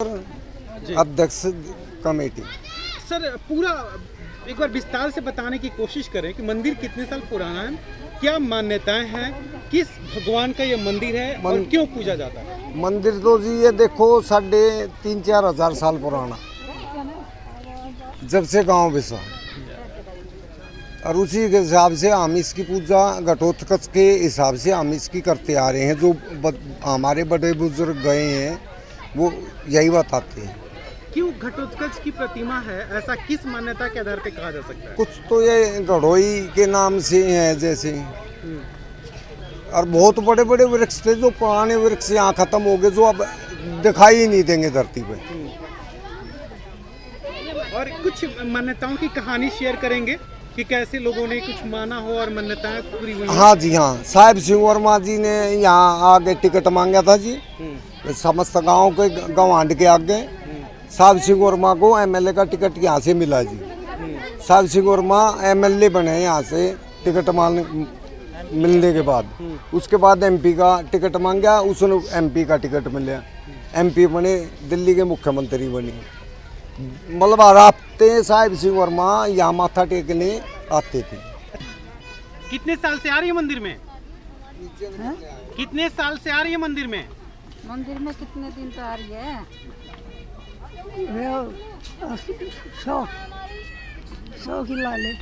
अध्यक्ष committee. Sir पूरा एक बार विस्तार से बताने की कोशिश करें कि मंदिर कितने साल पुराना है, क्या मान्यताएं हैं, किस भगवान का ये मंदिर है और क्यों पूजा जाता है। मंदिर तो जी ये देखो 3,500-4,000 साल पुराना, जब से गांव बसा, और उसी के हिसाब से हम इसकी पूजा घटोत्कच के हिसाब से हम इसकी करते आ रहे हैं। जो हमारे बड़े बुजुर्ग गए हैं वो यही बताते हैं। क्यों घटोत्कच की प्रतिमा है, ऐसा किस मान्यता के आधार पे कहा जा सकता है। कुछ तो ये घड़ोई के नाम से है जैसे, और बहुत बड़े बड़े वृक्ष थे जो पुराने वृक्ष यहाँ खत्म हो गए, जो अब दिखाई ही नहीं देंगे धरती पे। और कुछ मान्यताओं की कहानी शेयर करेंगे कि कैसे लोगों ने कुछ माना हो और मान्यताएं पूरी हुई। हाँ जी हाँ, साहिब सिंह वर्मा जी ने यहाँ आगे टिकट मांगा था जी, समस्त गांव के गवांड के आगे साहिब सिंह वर्मा को एमएलए का टिकट यहाँ से मिला जी। साहिब सिंह वर्मा एमएलए बने यहाँ से टिकट मिलने के बाद। उसके बाद एमपी का टिकट मांगा, उसने एमपी का टिकट मिला, एमपी बने, दिल्ली के मुख्यमंत्री बने। मतलब हर हफ्ते साहिब सिंह वर्मा यहाँ माथा टेकने आते थे। कितने साल से आ रही है मंदिर में? कितने साल से आ रही है मंदिर में? मंदिर में कितने दिन तो आ रही है? 100 की लाले।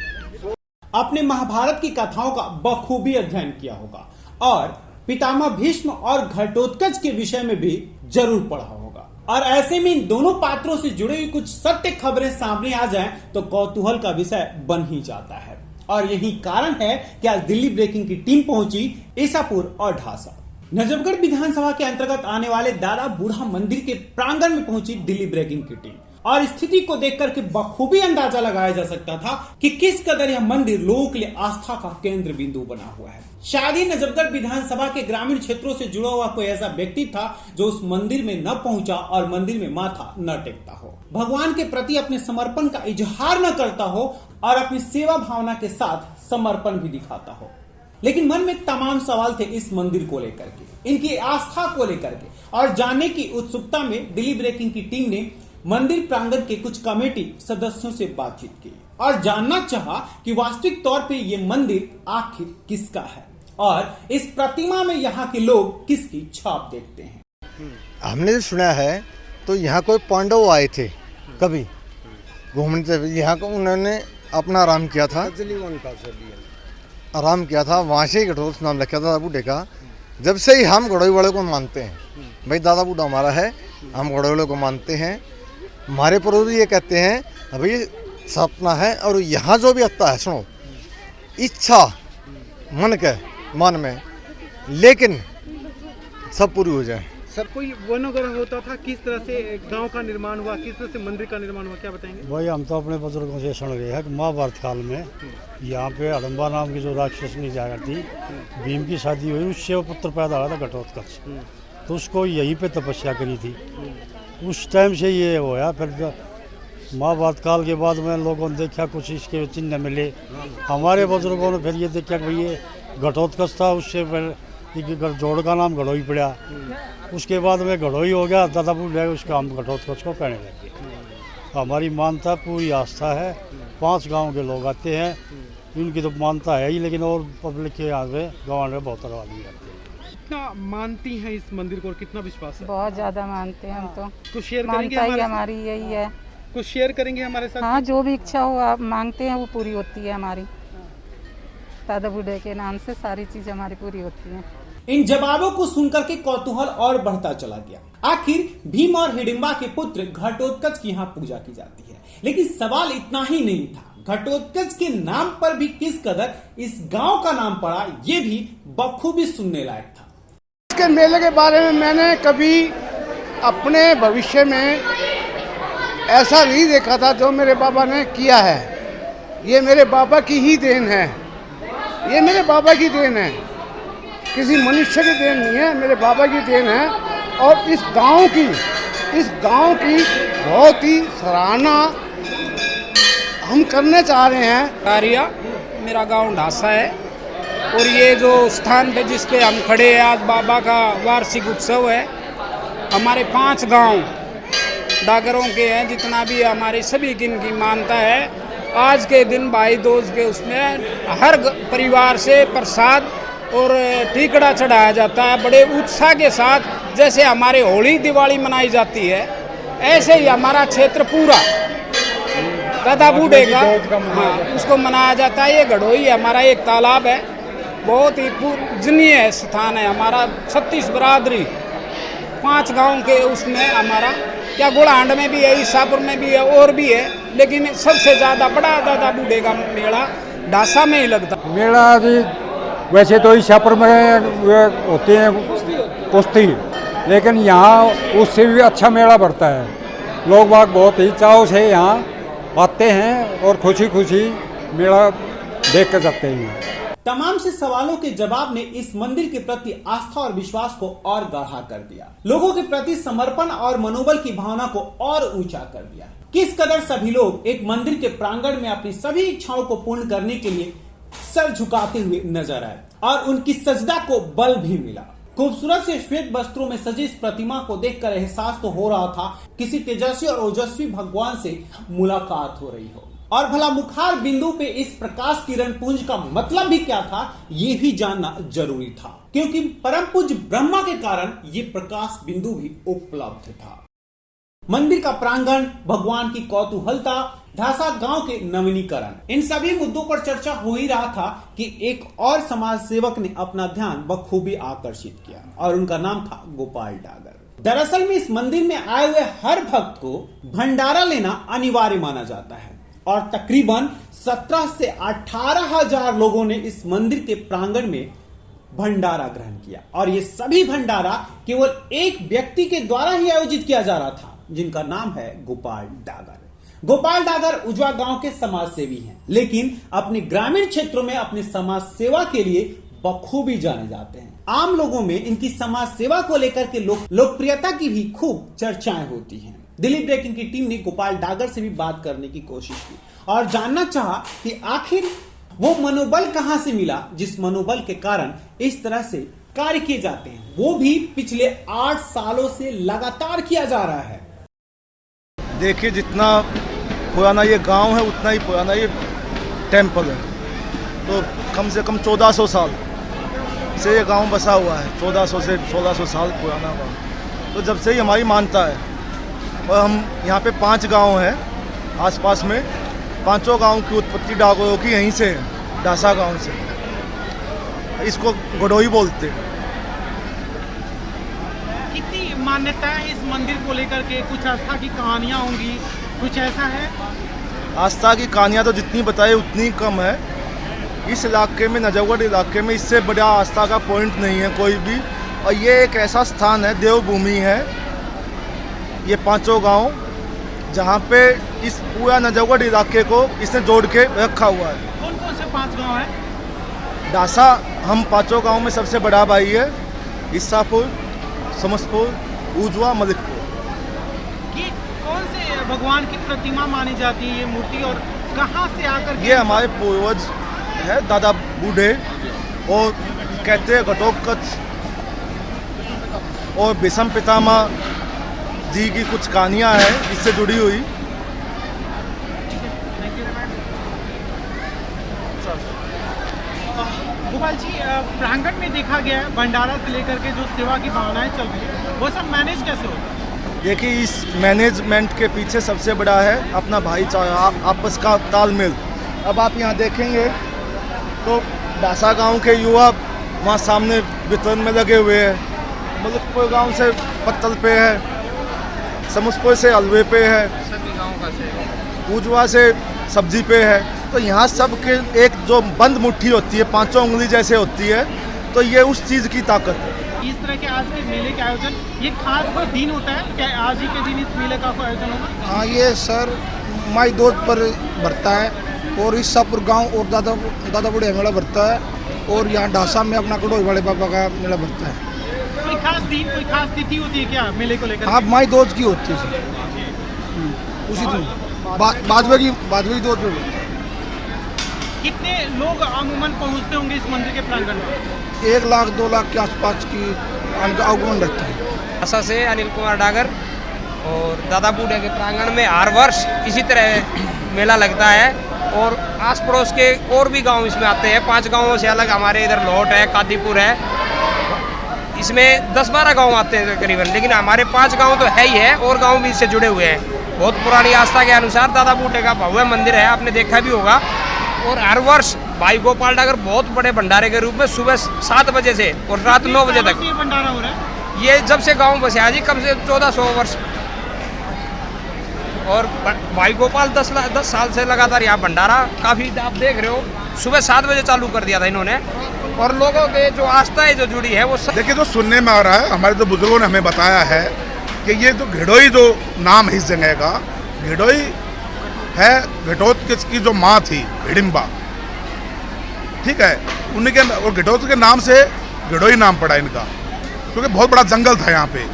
आपने महाभारत की कथाओं का बखूबी अध्ययन किया होगा और पितामह भीष्म और घटोत्कच के विषय में भी जरूर पढ़ा होगा, और ऐसे में इन दोनों पात्रों से जुड़ी हुई कुछ सत्य खबरें सामने आ जाएं तो कौतूहल का विषय बन ही जाता है। और यही कारण है कि आज दिल्ली ब्रेकिंग की टीम पहुंची ईसापुर और ढासा। नजफगढ़ विधानसभा के अंतर्गत आने वाले दादा बूढ़ा मंदिर के प्रांगण में पहुंची दिल्ली ब्रेकिंग की टीम, और स्थिति को देखकर के बखूबी अंदाजा लगाया जा सकता था कि किस कदर यह मंदिर लोगों के लिए आस्था का केंद्र बिंदु बना हुआ है। शायद ही नजफगढ़ विधानसभा के ग्रामीण क्षेत्रों से जुड़ा हुआ कोई ऐसा व्यक्ति था जो उस मंदिर में न पहुंचा और मंदिर में माथा न टेकता हो, भगवान के प्रति अपने समर्पण का इजहार न करता हो और अपनी सेवा भावना के साथ समर्पण भी दिखाता हो। लेकिन मन में तमाम सवाल थे इस मंदिर को लेकर के, इनकी आस्था को लेकर के, और जानने की उत्सुकता में दिल्ली ब्रेकिंग की टीम ने मंदिर प्रांगण के कुछ कमेटी सदस्यों से बातचीत की और जानना चाहा कि वास्तविक तौर पे ये मंदिर आखिर किसका है और इस प्रतिमा में यहाँ के लोग किसकी छाप देखते हैं। हमने जो सुना है तो यहाँ कोई पांडव आए थे कभी घूमने से, यहाँ को उन्होंने अपना आराम किया था, आराम किया था, वहाँ से ही घटोत्कच नाम रखा था दादा बूढ़े का। जब से ही हम घड़ोई वाले को मानते हैं, भाई दादा बूढ़ा हमारा है, हम घड़ोई वाले को मानते हैं। हमारे पूर्वज ये कहते हैं अभी सपना है, और यहाँ जो भी आता है सुनो, इच्छा मन में, लेकिन सब पूरी हो जाए। सर कोई वनोग्रह होता था, किस तरह से गांव का निर्माण हुआ, किस तरह से मंदिर का निर्माण हुआ, क्या बताएंगे? भाई हम तो अपने बुजुर्गों से सुन रहे हैं कि महाभारत काल में यहाँ पे हडम्बा नाम की जो राक्षसनी जाकर थी, भीम की शादी हुई, उससे वो पुत्र पैदा हुआ था घटोत्कच, तो उसको यहीं पे तपस्या करी थी। उस टाइम से ये होया। फिर महाभारत काल के बाद में लोगों ने देखा कुछ इसके चिन्ह मिले, हमारे बुजुर्गों ने फिर ये देखा कि भाई ये घटोत्कच था, उससे फिर जोड़ का नाम घड़ोई पड़ा। उसके बाद में घड़ोई हो गया, दादा बूढ़े उसका हम घटोत्कच को कहने लगे। हमारी मानता पूरी आस्था है, 5 गांव के लोग आते हैं, इनकी तो मानता है ही, लेकिन और पब्लिक के यहाँ पे गाँव में बहुत तरह आदमी आते हैं। कितना मानती हैं इस मंदिर को और कितना विश्वास है? बहुत ज्यादा मानते हैं हम तो। कुछ शेयर करेंगे मानता ही हमारी यही है। कुछ शेयर करेंगे हमारे साथ? हाँ, जो भी इच्छा हो आप मांगते हैं वो पूरी होती है हमारी। दादा बूढ़े के नाम से सारी चीज हमारी पूरी होती है। इन जवाबों को सुनकर के कौतूहल और बढ़ता चला गया। आखिर भीम और हिडिंबा के पुत्र घटोत्कच की यहाँ पूजा की जाती है, लेकिन सवाल इतना ही नहीं था, घटोत्कच के नाम पर भी किस कदर इस गांव का नाम पड़ा, ये भी बखूबी सुनने लायक था। इसके मेले के बारे में मैंने कभी अपने भविष्य में ऐसा नहीं देखा था जो मेरे बाबा ने किया है। ये मेरे बाबा की ही देन है, ये मेरे बाबा की देन है, किसी मनुष्य की देन नहीं है, मेरे बाबा की देन है। और इस गांव की बहुत ही सराहना हम करने चाह रहे हैं। कारिया मेरा गांव ढासा है, और ये जो स्थान पे जिस पे हम खड़े हैं, आज बाबा का वार्षिक उत्सव है। हमारे 5 गांव डागरों के हैं, जितना भी हमारे सभी की मानता है। आज के दिन भाई दूज के उसमें हर परिवार से प्रसाद और टीकड़ा चढ़ाया जाता है बड़े उत्साह के साथ। जैसे हमारे होली दिवाली मनाई जाती है, ऐसे ही हमारा क्षेत्र पूरा दादा बूढ़े का उसको मनाया जाता है। ये गढ़ोई हमारा एक तालाब है, बहुत ही पूजनीय स्थान है हमारा। 36 बरादरी 5 गांव के उसमें हमारा क्या गोलाहांड में भी है, ईसापुर में भी है और भी है, लेकिन सबसे ज़्यादा बड़ा दादा बूढ़े का मेला ढासा में ही लगता है। मेला जी वैसे तो ईसापुर में होते हैं कुश्ती, लेकिन यहाँ उससे भी अच्छा मेला बढ़ता है। लोग बाग बहुत ही चाव से यहाँ आते हैं और खुशी खुशी मेला देख कर जाते हैं। तमाम से सवालों के जवाब ने इस मंदिर के प्रति आस्था और विश्वास को और गाढ़ा कर दिया। लोगों के प्रति समर्पण और मनोबल की भावना को और ऊंचा कर दिया। किस कदर सभी लोग एक मंदिर के प्रांगण में अपनी सभी इच्छाओं को पूर्ण करने के लिए सर झुकाते हुए नजर आए और उनकी सजदा को बल भी मिला। खूबसूरत से श्वेत वस्त्रों में सजी इस प्रतिमा को देखकर एहसास तो हो रहा था किसी तेजस्वी और ओजस्वी भगवान से मुलाकात हो रही हो। और भला मुखार बिंदु पे इस प्रकाश किरण पुंज का मतलब भी क्या था, ये भी जानना जरूरी था, क्योंकि परम पूज्य ब्रह्मा के कारण ये प्रकाश बिंदु भी उपलब्ध था। मंदिर का प्रांगण, भगवान की कौतूहलता, ढासा गांव के नवीनीकरण, इन सभी मुद्दों पर चर्चा हो ही रहा था कि एक और समाज सेवक ने अपना ध्यान बखूबी आकर्षित किया और उनका नाम था गोपाल डागर। दरअसल में इस मंदिर में आए हुए हर भक्त को भंडारा लेना अनिवार्य माना जाता है और तकरीबन 17 से 18,000 लोगों ने इस मंदिर के प्रांगण में भंडारा ग्रहण किया और ये सभी भंडारा केवल एक व्यक्ति के द्वारा ही आयोजित किया जा रहा था, जिनका नाम है गोपाल डागर। गोपाल डागर उजवा गांव के समाज सेवी हैं, लेकिन अपने ग्रामीण क्षेत्रों में अपने समाज सेवा के लिए बखूबी जाने जाते हैं। आम लोगों में इनकी समाज सेवा को लेकर के लोकप्रियता की भी खूब चर्चाएं होती हैं। दिल्ली ब्रेकिंग की टीम ने गोपाल डागर से भी बात करने की कोशिश की और जानना चाहा कि आखिर वो मनोबल कहां से मिला जिस मनोबल के कारण इस तरह से कार्य किए जाते हैं, वो भी पिछले 8 सालों से लगातार किया जा रहा है। देखिए, जितना पुराना ये गांव है उतना ही पुराना ये टेम्पल है। तो कम से कम 1400 साल से ये गांव बसा हुआ है, 1400 से 1600 साल पुराना गांव। तो जब से ही हमारी मानता है और हम यहाँ पे 5 गांव हैं आसपास में, 5 गांव की उत्पत्ति डागरों की यहीं से है, ढासा गांव से। इसको गढ़ोई बोलते हैं। कितनी मान्यता है इस मंदिर को लेकर के? कुछ आस्था की कहानियां होंगी, कुछ ऐसा है? आस्था की कहानियाँ तो जितनी बताए उतनी कम है। इस इलाके में, नजफगढ़ इलाके में, इससे बड़ा आस्था का पॉइंट नहीं है कोई भी। और ये एक ऐसा स्थान है, देवभूमि है ये 5 गांव, जहाँ पे इस पूरा नजफगढ़ इलाके को इसने जोड़ के रखा हुआ है। कौन कौन से 5 गांव हैं? ढासा हम 5 गांव में सबसे बड़ा भाई है, ईसापुर, समस्तपुर, उजवा, मलिकपुर। ये कौन से भगवान की प्रतिमा मानी जाती है ये मूर्ति, और कहाँ से आकर? ये हमारे पूर्वज है, दादा बूढ़े, और कहते हैं घटोत्कच और भीष्म पितामह जी की कुछ कहानियाँ हैं इससे जुड़ी हुई। गोपाल जी, प्रांगण में देखा गया है भंडारा से लेकर के जो सेवा की भावनाएं चल रही है, वो सब मैनेज कैसे होता है? देखिए, इस मैनेजमेंट के पीछे सबसे बड़ा है अपना भाईचारा, आपस का तालमेल। अब आप यहाँ देखेंगे तो ढासा गांव के युवा वहाँ सामने वितरण में लगे हुए हैं, मलिकपुर गांव से पत्तल पे है, समस्तपुर से हलवे पे है, सभी गाँव का से उजवा से सब्जी पे है। तो यहाँ सब के एक जो बंद मुट्ठी होती है, 5 उंगली जैसे होती है, तो ये उस चीज़ की ताकत है। इस तरह के आज के मेले के आयोजन, ये खास कोई दिन होता है क्या? आज ही के दिन इस मेले का कोई आयोजन होगा? हाँ, ये सर माई दूज पर भरता है और ईसापुर गांव और दादा बूढ़े मेला भरता है, और यहाँ ढासा में अपना गढ़ोई वाले बाबा का मेला भरता है। कोई खास दिन, कोई खास तिथि होती है क्या मेले को लेकर? हाँ, माई दूज की होती है सर, उसी दिन बाजवे की दूज पे। कितने लोग अमूमन पहुंचते होंगे इस मंदिर के प्रांगण में? 1 लाख 2 लाख के आसपास की आगमन रहता है। ढासा से अनिल कुमार डागर और दादा बूढ़े के प्रांगण में हर वर्ष इसी तरह मेला लगता है और आस पड़ोस के और भी गांव इसमें आते हैं। 5 गांवों से अलग हमारे इधर लोट है, कादीपुर है, इसमें 10-12 गांव आते हैं करीबन, लेकिन हमारे 5 गांव तो है ही है और गांव भी इससे जुड़े हुए हैं। बहुत पुरानी आस्था के अनुसार दादा बूढ़े का भव्य मंदिर है, आपने देखा भी होगा। और हर वर्ष भाई गोपाल डागर बहुत बड़े भंडारे के रूप में सुबह 7 बजे से और रात 9 बजे तक भंडारा हो रहा है। ये जब से गांव बसे आज कम से 1400 वर्ष। और भाई गोपाल 10 साल से लगातार यहाँ भंडारा काफ़ी आप देख रहे हो, सुबह 7 बजे चालू कर दिया था इन्होंने। और लोगों के जो आस्था है जो जुड़ी है वो देखिए जो सुनने में आ रहा है, हमारे जो बुजुर्गों ने हमें बताया है कि ये जो घिडोई जो नाम है इस जगह का, घिडोई है घटोत्कच की जो माँ थी हिडिम्बा, ठीक है, उन्हीं के और घटोत्कच के नाम से घिडोई नाम पड़ा इनका, क्योंकि बहुत बड़ा जंगल था यहाँ पे,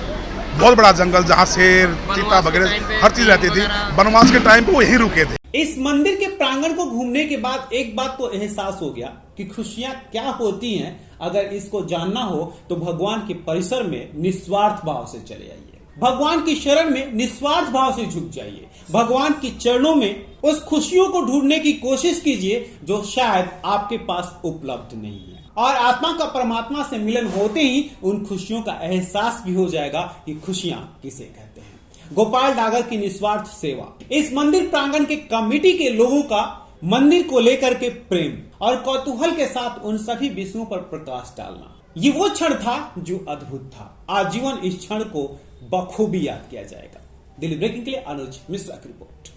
बहुत बड़ा जंगल जहाँ शेर चीता वगैरह हर चीज रहती थी। वनवास के टाइम पे वो यहीं रुके थे। इस मंदिर के प्रांगण को घूमने के बाद एक बात तो एहसास हो गया कि खुशियां क्या होती हैं। अगर इसको जानना हो तो भगवान के परिसर में निस्वार्थ भाव से चले आइए, भगवान की शरण में निस्वार्थ भाव से झुक जाइए, भगवान के चरणों में उस खुशियों को ढूंढने की कोशिश कीजिए जो शायद आपके पास उपलब्ध नहीं है। और आत्मा का परमात्मा से मिलन होते ही उन खुशियों का एहसास भी हो जाएगा कि खुशियां किसे कहते हैं। गोपाल डागर की निस्वार्थ सेवा, इस मंदिर प्रांगण के कमेटी के लोगों का मंदिर को लेकर के प्रेम और कौतूहल के साथ उन सभी विषयों पर प्रकाश डालना, ये वो क्षण था जो अद्भुत था। आजीवन इस क्षण को बखूबी याद किया जाएगा। दिल्ली ब्रेकिंग के लिए अनुज मिश्रा की रिपोर्ट।